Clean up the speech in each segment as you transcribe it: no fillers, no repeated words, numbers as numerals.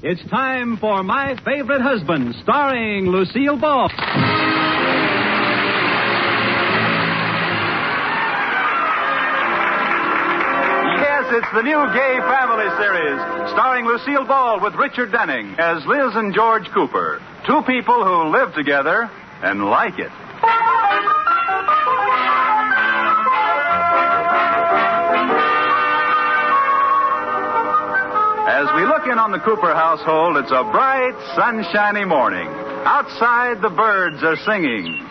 It's time for My Favorite Husband, starring Lucille Ball. Yes, it's the new Gay Family series, starring Lucille Ball with Richard Denning as Liz and George Cooper, two people who live together and like it. As we look in on the Cooper household, it's a bright, sunshiny morning. Outside, the birds are singing.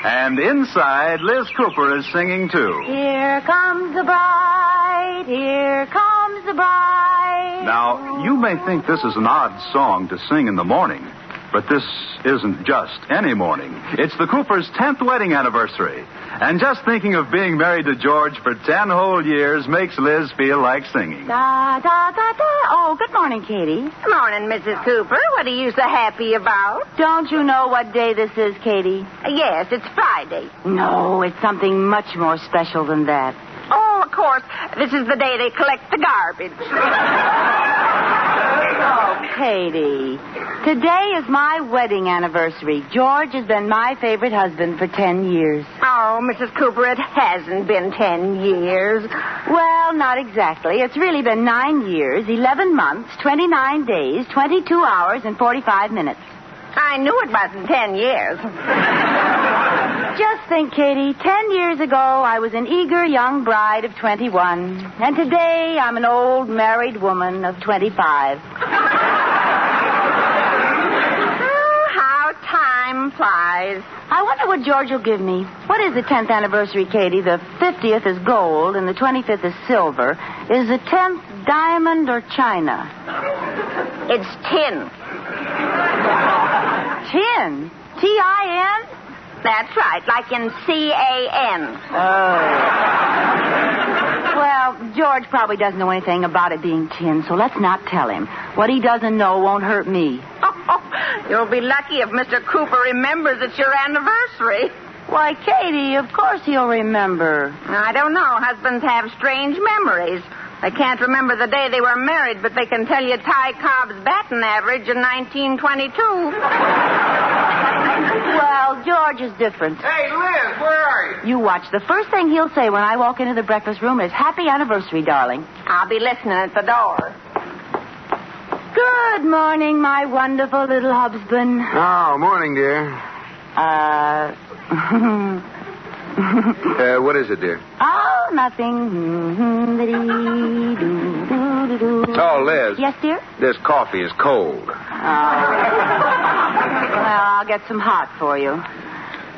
And inside, Liz Cooper is singing, too. Here comes the bride, here comes the bride. Now, you may think this is an odd song to sing in the morning, but this isn't just any morning. It's the Coopers' 10th wedding anniversary. And just thinking of being married to George for 10 whole years makes Liz feel like singing. Da, da, da, da. Oh, good morning, Katie. Good morning, Mrs. Cooper. What are you so happy about? Don't you know what day this is, Katie? Yes, it's Friday. No, it's something much more special than that. Oh, of course. This is the day they collect the garbage. Oh, Katie. Today is my wedding anniversary. George has been my favorite husband for 10 years. Oh, Mrs. Cooper, it hasn't been 10 years. Well, not exactly. It's really been 9 years, 11 months, 29 days, 22 hours, and 45 minutes. I knew it wasn't 10 years. Just think, Katie, 10 years ago, I was an eager young bride of 21. And today, I'm an old married woman of 25. How time flies. I wonder what George will give me. What is the 10th anniversary, Katie? The 50th is gold and the 25th is silver. Is the 10th diamond or china? It's tin. Tin? T-I-N? That's right, like in C-A-N. Oh. Well, George probably doesn't know anything about it being tin, so let's not tell him. What he doesn't know won't hurt me. Oh, you'll be lucky if Mr. Cooper remembers it's your anniversary. Why, Katie, of course he'll remember. I don't know. Husbands have strange memories. They can't remember the day they were married, but they can tell you Ty Cobb's batting average in 1922. Well, George is different. Hey, Liz, where are you? You watch. The first thing he'll say when I walk into the breakfast room is, "Happy anniversary, darling." I'll be listening at the door. Good morning, my wonderful little husband. Oh, morning, dear. What is it, dear? Oh, nothing. Oh, Liz. Yes, dear? This coffee is cold. Well, I'll get some hot for you.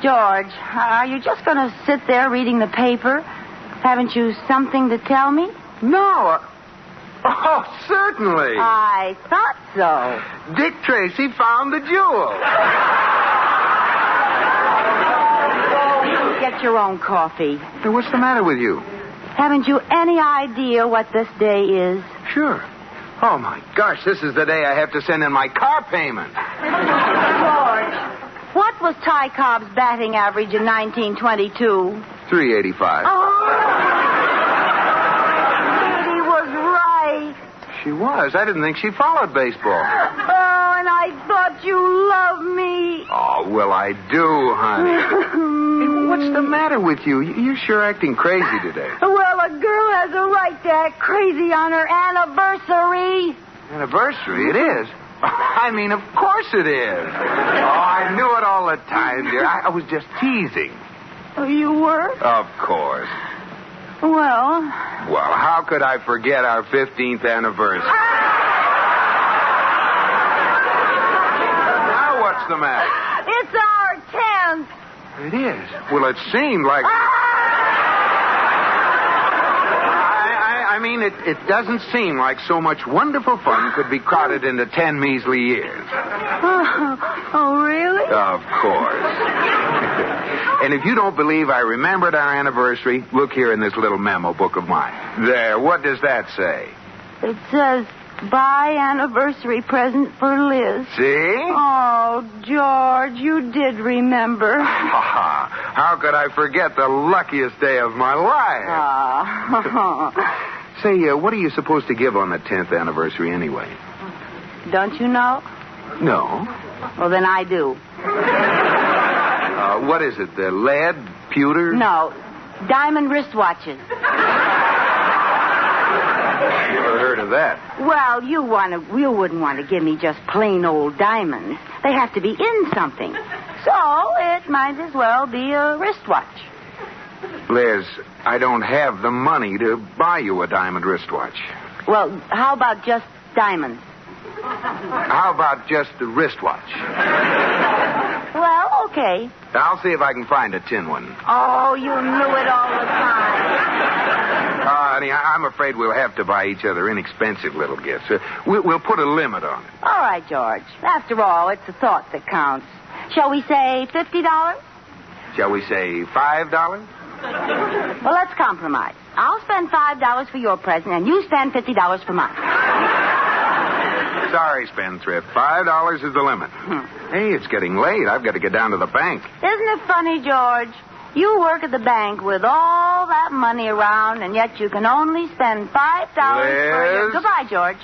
George, are you just going to sit there reading the paper? Haven't you something to tell me? No. Oh, certainly. I thought so. Dick Tracy found the jewel. Get your own coffee. Hey, what's the matter with you? Haven't you any idea what this day is? Sure. Oh, my gosh, this is the day I have to send in my car payment. George, what was Ty Cobb's batting average in 1922? 385. Oh, he was right. She was. I didn't think she followed baseball. Oh, and I thought you loved me. Oh, well, I do, honey. Hey, what's the matter with you? You're sure acting crazy today. Well, a girl has a right to act crazy on her anniversary. Anniversary? It is. I mean, of course it is. Oh, I knew it all the time, dear. I was just teasing. Oh, you were? Of course. Well, how could I forget our 15th anniversary? Now what's the matter? it's our 10th. It is. Well, it seemed like... I mean, it doesn't seem like so much wonderful fun could be crowded into 10 measly years. Oh, really? Of course. And if you don't believe I remembered our anniversary, look here in this little memo book of mine. There, what does that say? It says, buy anniversary present for Liz. See? Oh, George, you did remember. How could I forget the luckiest day of my life? Ah. Say, what are you supposed to give on the 10th anniversary anyway? Don't you know? No. Well, then I do. What is it? The lead? Pewter? No. Diamond wristwatches. Never heard of that. Well, you wouldn't want to give me just plain old diamonds. They have to be in something. So it might as well be a wristwatch. Liz, I don't have the money to buy you a diamond wristwatch. Well, how about just diamonds? How about just the wristwatch? Well, okay. I'll see if I can find a tin one. Oh, you knew it all the time. Honey, I'm afraid we'll have to buy each other inexpensive little gifts. We'll put a limit on it. All right, George. After all, it's the thought that counts. Shall we say $50? Shall we say $5? Well, let's compromise. I'll spend $5 for your present, and you spend $50 for mine. Sorry, Spendthrift. $5 is the limit. Hey, it's getting late. I've got to get down to the bank. Isn't it funny, George? You work at the bank with all that money around, and yet you can only spend $5 for your... Goodbye, George.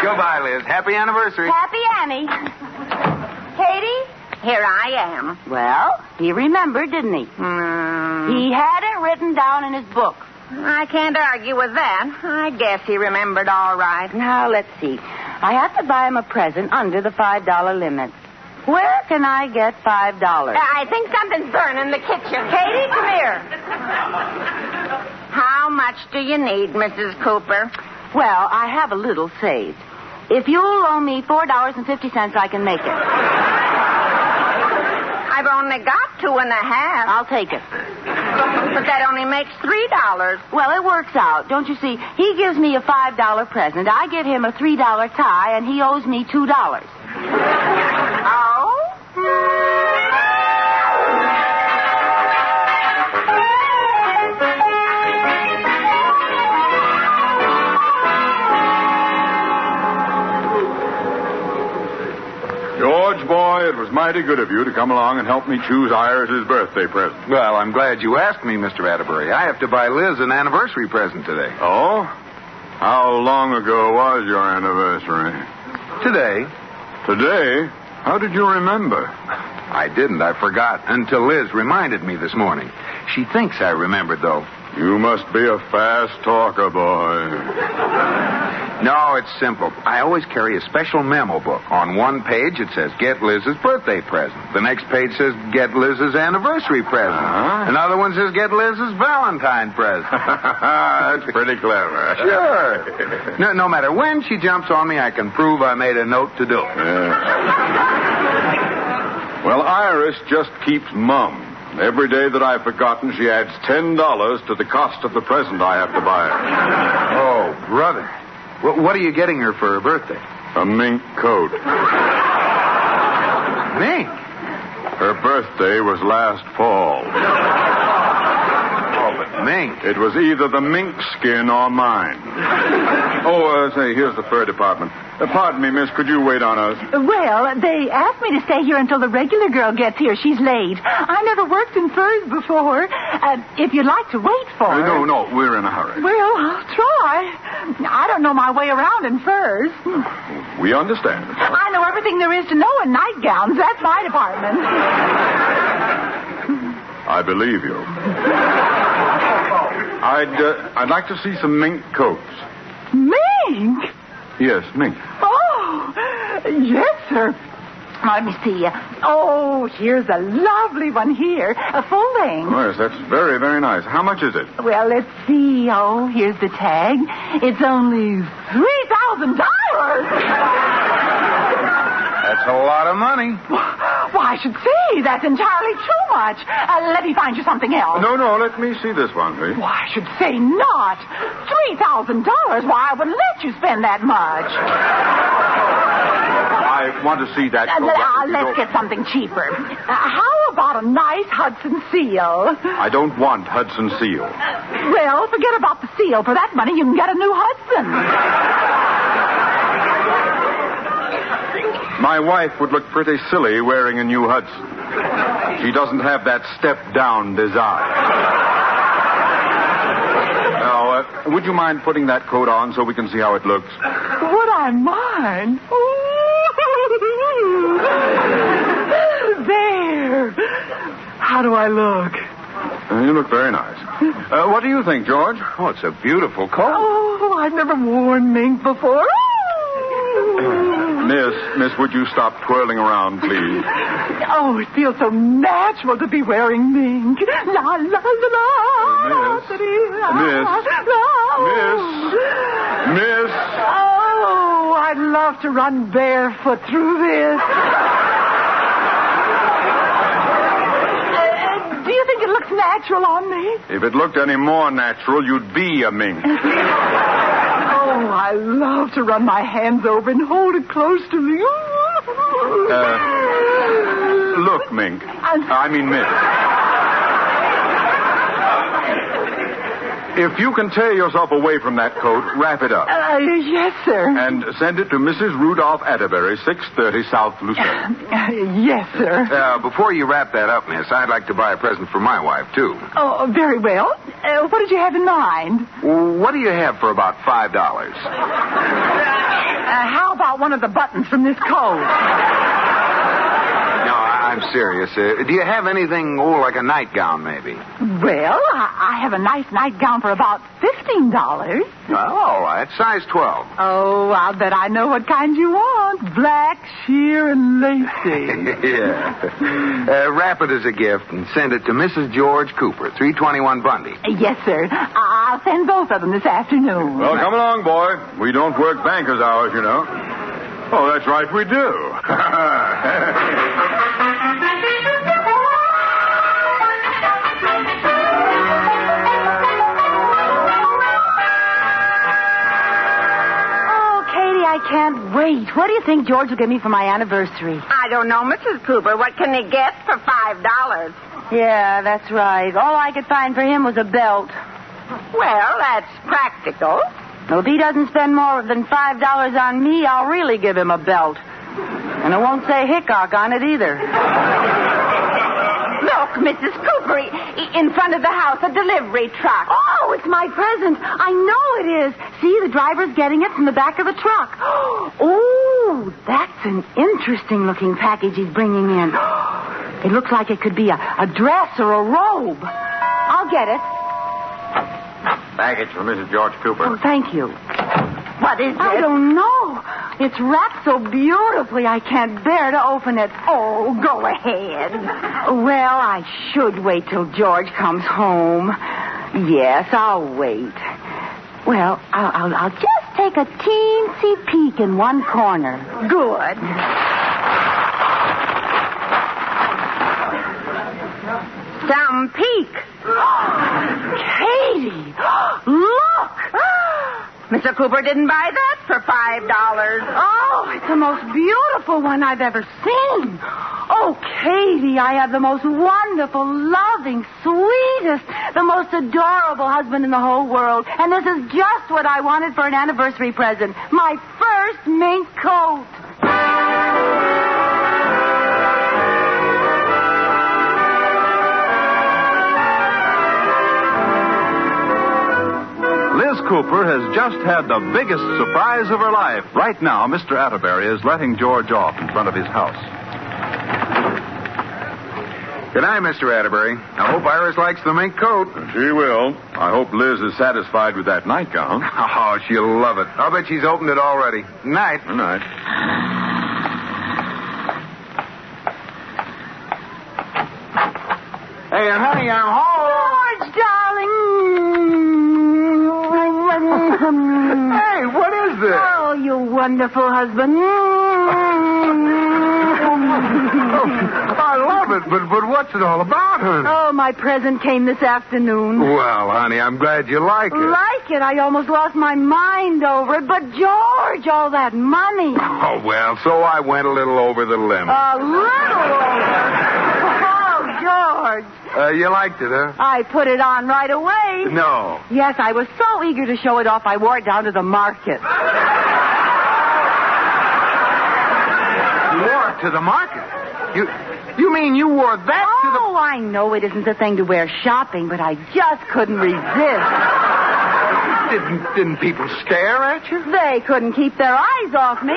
Goodbye, Liz. Happy anniversary. Happy Annie. Katie? Here I am. Well, he remembered, didn't he? He had it written down in his book. I can't argue with that. I guess he remembered all right. Now, let's see. I have to buy him a present under the $5 limit. Where can I get $5? I think something's burning in the kitchen. Katie, come here. How much do you need, Mrs. Cooper? Well, I have a little saved. If you'll loan me $4.50, I can make it. I've only got $2.50. I'll take it. But that only makes $3. Well, it works out. Don't you see? He gives me a $5 present. I give him a $3 tie, and he owes me $2. Oh? George, boy, it was mighty good of you to come along and help me choose Iris's birthday present. Well, I'm glad you asked me, Mr. Atterbury. I have to buy Liz an anniversary present today. Oh? How long ago was your anniversary? Today. Today? How did you remember? I didn't. I forgot until Liz reminded me this morning. She thinks I remembered, though. You must be a fast talker, boy. No, it's simple. I always carry a special memo book. On one page, it says, get Liz's birthday present. The next page says, get Liz's anniversary present. Uh-huh. Another one says, get Liz's Valentine present. That's pretty clever. Sure. No matter when she jumps on me, I can prove I made a note to do it. Well, Iris just keeps mum. Every day that I've forgotten, she adds $10 to the cost of the present I have to buy her. Oh, brother. What are you getting her for her birthday? A mink coat. Mink? Her birthday was last fall. Oh, but mink. It was either the mink skin or mine. Say, here's the fur department. Pardon me, miss, could you wait on us? Well, they asked me to stay here until the regular girl gets here. She's late. I never worked in furs before. If you'd like to wait for her... No, we're in a hurry. Well, I'll try. I don't know my way around in furs. We understand. I know everything there is to know in nightgowns. That's my department. I believe you. I'd like to see some mink coats. Mink? Yes, mink. Oh, yes, sir. Let me see. Oh, here's a lovely one here. A full length. Oh, yes, that's very, very nice. How much is it? Well, let's see. Oh, here's the tag. It's only $3,000. That's a lot of money. Why, I should say that's entirely too much. Let me find you something else. No, let me see this one, please. Why, I should say not. $3,000. Why, I wouldn't let you spend that much. I want to see that coat. Let's get something cheaper. How about a nice Hudson seal? I don't want Hudson seal. Well, forget about the seal. For that money, you can get a new Hudson. My wife would look pretty silly wearing a new Hudson. She doesn't have that step-down design. Now, would you mind putting that coat on so we can see how it looks? Would I mind? There. How do I look? You look very nice. What do you think, George? Oh, it's a beautiful coat. Oh, I've never worn mink before. Miss, would you stop twirling around, please? Oh, it feels so natural to be wearing mink. La, la, la, la. Miss. Oh, I'd love to run barefoot through this. Do you think it looks natural on me? If it looked any more natural, you'd be a mink. Oh, I love to run my hands over and hold it close to me. Look, Mink. I mean, Miss. If you can tear yourself away from that coat, wrap it up. Yes, sir. And send it to Mrs. Rudolph Atterbury, 630 South Lucerne. Yes, sir. Before you wrap that up, Miss, I'd like to buy a present for my wife, too. Oh, very well. What did you have in mind? What do you have for about $5? How about one of the buttons from this coat? No, I'm serious. Do you have anything, like a nightgown, maybe? Well, I have a nice nightgown for about $15. Well, all right. Size 12. Oh, I'll bet I know what kind you want. Black, sheer, and lacy. Yeah. Wrap it as a gift and send it to Mrs. George Cooper, 321 Bundy. Yes, sir. I'll send both of them this afternoon. Well, come along, boy. We don't work banker's hours, you know. Oh, that's right, we do. I can't wait. What do you think George will give me for my anniversary? I don't know, Mrs. Cooper. What can he get for $5? Yeah, that's right. All I could find for him was a belt. Well, that's practical. Well, if he doesn't spend more than $5 on me, I'll really give him a belt. And it won't say Hickok on it either. Look, Mrs. Cooper, in front of the house, a delivery truck. Oh, it's my present. I know it is. See, the driver's getting it from the back of the truck. Oh, that's an interesting-looking package he's bringing in. It looks like it could be a dress or a robe. I'll get it. Package for Mrs. George Cooper. Oh, thank you. What is it? I don't know. It's wrapped so beautifully I can't bear to open it. Oh, go ahead. Well, I should wait till George comes home. Yes, I'll wait. Well, I'll just take a teensy peek in one corner. Good. Some peek. Katie, look! Mr. Cooper didn't buy that for $5. Oh, it's the most beautiful one I've ever seen. Oh, Katie, I have the most wonderful, loving, sweetest, the most adorable husband in the whole world. And this is just what I wanted for an anniversary present. My first mink coat. Liz Cooper has just had the biggest surprise of her life. Right now, Mr. Atterbury is letting George off in front of his house. Good night, Mr. Atterbury. I hope Iris likes the mink coat. She will. I hope Liz is satisfied with that nightgown. Oh, she'll love it. I'll bet she's opened it already. Night. Good night. Hey, honey, I'm home. George, darling. Hey, what is this? Oh, you wonderful husband. I love it, but what's it all about, honey? Oh, my present came this afternoon. Well, honey, I'm glad you like it. Like it? I almost lost my mind over it. But, George, all that money. Oh, well, so I went a little over the limit. A little over. Oh, George. You liked it, huh? I put it on right away. No. Yes, I was so eager to show it off, I wore it down to the market. You wore it to the market? You mean you wore that to the... Oh, I know it isn't the thing to wear shopping, but I just couldn't resist. Didn't people stare at you? They couldn't keep their eyes off me.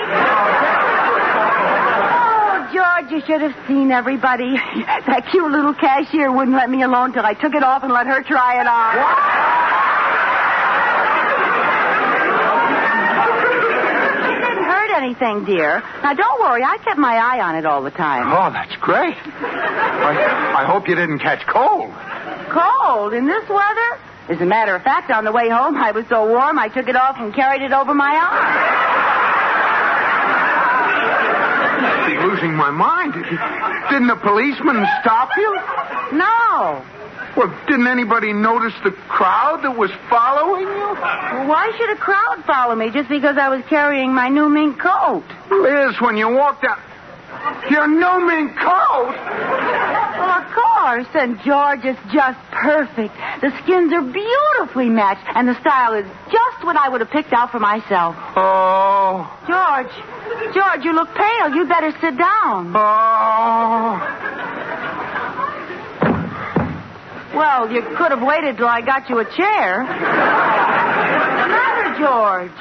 Oh, George, you should have seen everybody. That cute little cashier wouldn't let me alone till I took it off and let her try it on. It didn't hurt anything, dear. Now, don't worry. I kept my eye on it all the time. Oh, that's great. I hope you didn't catch cold. Cold in this weather? As a matter of fact, on the way home, I was so warm I took it off and carried it over my arm. I'm losing my mind. Didn't a policeman stop you? No. Well, didn't anybody notice the crowd that was following you? Why should a crowd follow me just because I was carrying my new mink coat? Liz, when you walked out... Your new mink coat? Well, of course. And George, it's just perfect. The skins are beautifully matched, and the style is just what I would have picked out for myself. Oh. George, you look pale. You'd better sit down. Oh. Well, you could have waited till I got you a chair. What's the matter, George?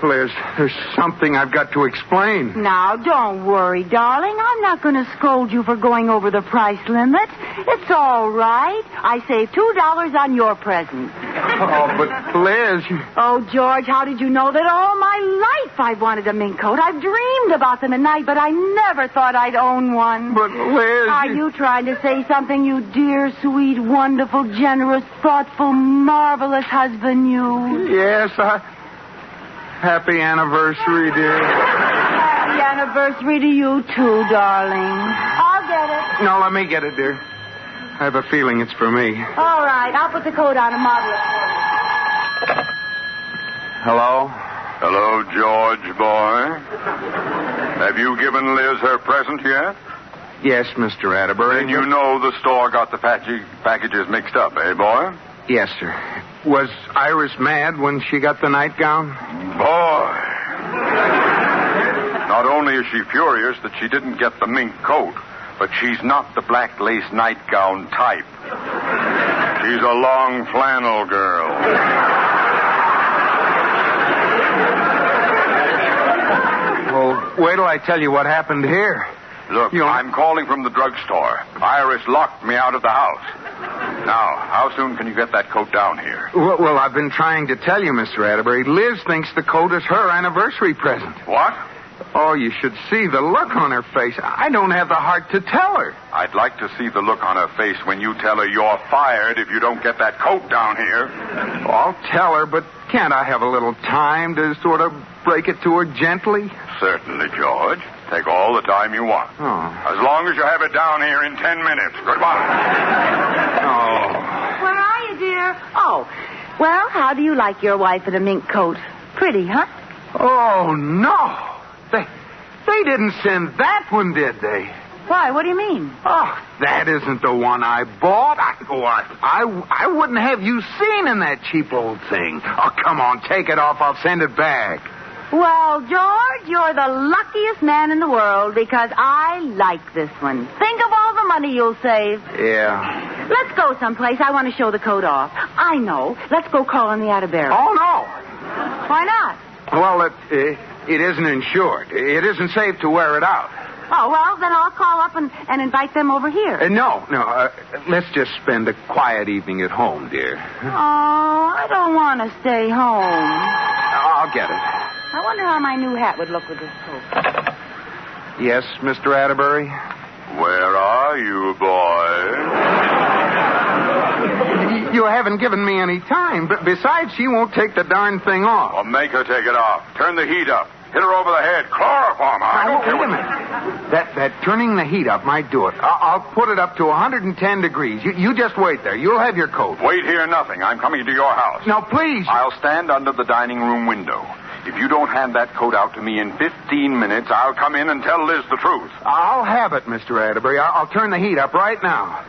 Liz, there's something I've got to explain. Now, don't worry, darling. I'm not going to scold you for going over the price limit. It's all right. I saved $2 on your present. Oh, but Liz... Oh, George, how did you know that all my life I've wanted a mink coat? I've dreamed about them at night, but I never thought I'd own one. But, Liz... Are you trying to say something, you dear, sweet, wonderful, generous, thoughtful, marvelous husband, you? Yes, Happy anniversary, dear. Happy anniversary to you, too, darling. I'll get it. No, let me get it, dear. I have a feeling it's for me. All right, I'll put the coat on and model it for you. Hello? Hello, George, boy. Have you given Liz her present yet? Yes, Mr. Atterbury. Then you know the store got the packages mixed up, eh, boy? Yes, sir. Was Iris mad when she got the nightgown? Boy. Not only is she furious that she didn't get the mink coat, but she's not the black lace nightgown type. She's a long flannel girl. Well, wait till I tell you what happened here. Look, I'm calling from the drugstore. Iris locked me out of the house. Now, how soon can you get that coat down here? Well, I've been trying to tell you, Mr. Atterbury. Liz thinks the coat is her anniversary present. What? Oh, you should see the look on her face. I don't have the heart to tell her. I'd like to see the look on her face when you tell her you're fired if you don't get that coat down here. Oh, I'll tell her, but can't I have a little time to sort of break it to her gently? Certainly, George. Take all the time you want. Oh. As long as you have it down here in 10 minutes. Goodbye. Oh. Where are you, dear? Oh, well, how do you like your wife in a mink coat? Pretty, huh? Oh, no. They didn't send that one, did they? Why? What do you mean? Oh, that isn't the one I bought. I wouldn't have you seen in that cheap old thing. Oh, come on, take it off. I'll send it back. Well, George, you're the luckiest man in the world because I like this one. Think of all the money you'll save. Yeah. Let's go someplace. I want to show the coat off. I know. Let's go call on the Atterbury. Oh, no. Why not? Well, it isn't insured. It isn't safe to wear it out. Oh, well, then I'll call up and invite them over here. No. Let's just spend a quiet evening at home, dear. Oh, I don't want to stay home. I'll get it. I wonder how my new hat would look with this coat. Yes, Mr. Atterbury? Where are you, boy? You haven't given me any time. But besides, she won't take the darn thing off. Well, make her take it off. Turn the heat up. Hit her over the head. Chloroform her. I don't care wait a minute. That turning the heat up might do it. I'll put it up to 110 degrees. You just wait there. You'll have your coat. Wait here, nothing. I'm coming to your house. Now, please. I'll stand under the dining room window. If you don't hand that coat out to me in 15 minutes, I'll come in and tell Liz the truth. I'll have it, Mr. Atterbury. I'll turn the heat up right now.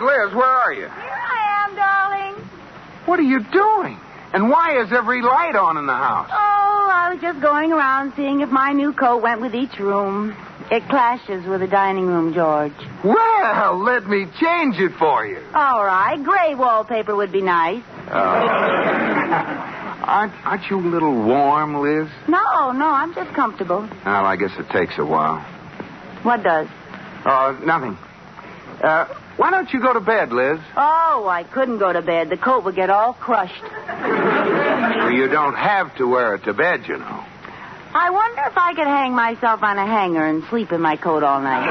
Liz, where are you? Here I am, darling. What are you doing? And why is every light on in the house? Oh, I was was just going around seeing if my new coat went with each room. It clashes with the dining room, George. Well, let me change it for you. All right. Gray wallpaper would be nice. Aren't you a little warm, Liz? No, I'm just comfortable. Well, I guess it takes a while. What does? Nothing. Why don't you go to bed, Liz? Oh, I couldn't go to bed. The coat would get all crushed. Well, you don't have to wear it to bed, you know. I wonder if I could hang myself on a hanger and sleep in my coat all night.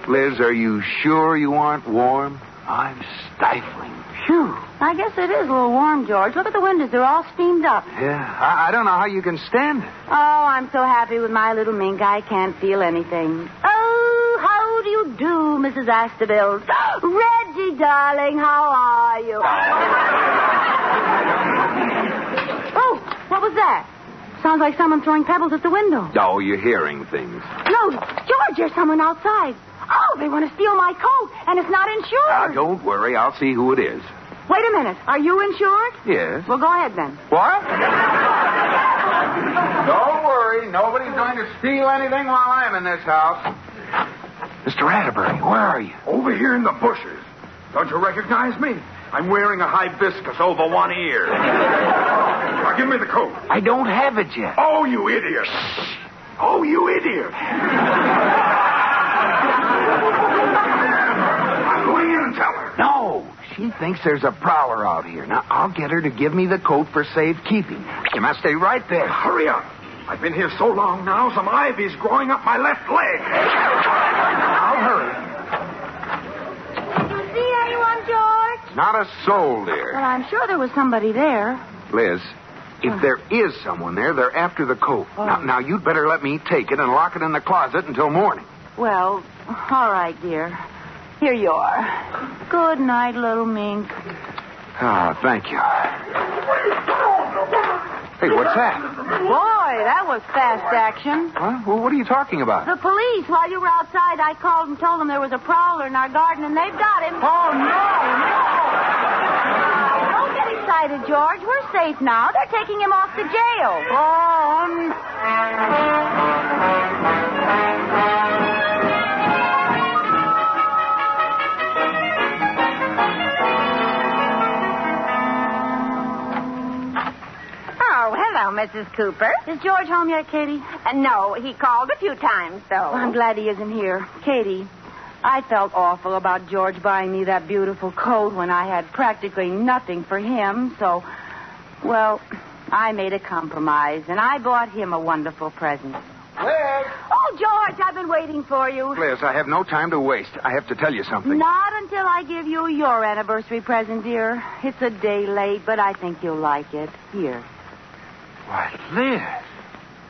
Liz, are you sure you aren't warm? I'm stifling. Phew. I guess it is a little warm, George. Look at the windows. They're all steamed up. Yeah, I don't know how you can stand it. Oh, I'm so happy with my little mink, I can't feel anything. Oh, how do you do, Mrs. Astorbilt? Reggie, darling, how are you? Oh, what was that? Sounds like someone throwing pebbles at the window. Oh, you're hearing things. No, George, there's someone outside. Oh, they want to steal my coat, and it's not insured. Don't worry. I'll see who it is. Wait a minute. Are you insured? Yes. Well, go ahead then. What? Don't worry. Nobody's going to steal anything while I'm in this house. Mr. Atterbury, where are you? Over here in the bushes. Don't you recognize me? I'm wearing a hibiscus over one ear. Now, give me the coat. I don't have it yet. Oh, you idiot. Oh, you idiot. I'm going in and tell her. No. She thinks there's a prowler out here. Now, I'll get her to give me the coat for safekeeping. You must stay right there. Hurry up. I've been here so long now, some ivy's growing up my left leg. I'll hurry. Did you see anyone, George? Not a soul, dear. Well, I'm sure there was somebody there. Liz, if there is someone there, they're after the coat. Oh. Now, you'd better let me take it and lock it in the closet until morning. Well, all right, dear. Here you are. Good night, little mink. Ah, thank you. Hey, what's that? Boy, that was fast action. Huh? Well, what are you talking about? The police, while you were outside, I called and told them there was a prowler in our garden, and they've got him. Oh, no. Don't get excited, George. We're safe now. They're taking him off to jail. Hello, Mrs. Cooper. Is George home yet, Katie? No, he called a few times, so. Well, I'm glad he isn't here. Katie, I felt awful about George buying me that beautiful coat when I had practically nothing for him, so, well, I made a compromise, and I bought him a wonderful present. Liz! Oh, George, I've been waiting for you. Liz, I have no time to waste. I have to tell you something. Not until I give you your anniversary present, dear. It's a day late, but I think you'll like it. Here. Why, Liz,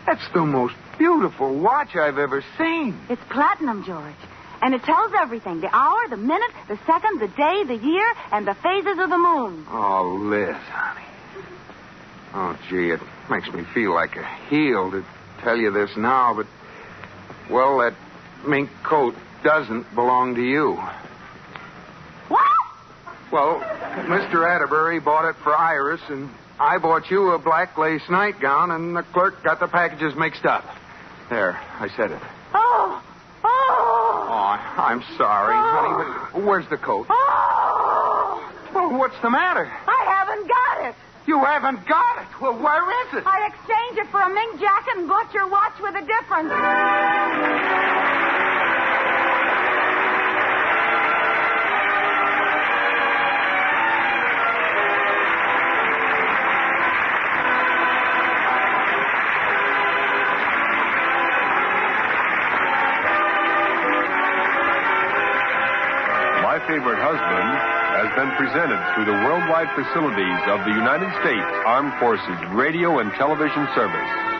that's the most beautiful watch I've ever seen. It's platinum, George. And it tells everything. The hour, the minute, the second, the day, the year, and the phases of the moon. Oh, Liz, honey. Oh, gee, it makes me feel like a heel to tell you this now, but, well, that mink coat doesn't belong to you. What? Well, Mr. Atterbury bought it for Iris, and I bought you a black lace nightgown, and the clerk got the packages mixed up. There, I said it. Oh! Oh, I'm sorry, honey, but where's the coat? Oh! Well, what's the matter? I haven't got it. You haven't got it. Well, where is it? I exchanged it for a mink jacket and bought your watch with a difference. My Favorite Husband has been presented through the worldwide facilities of the United States Armed Forces Radio and Television Service.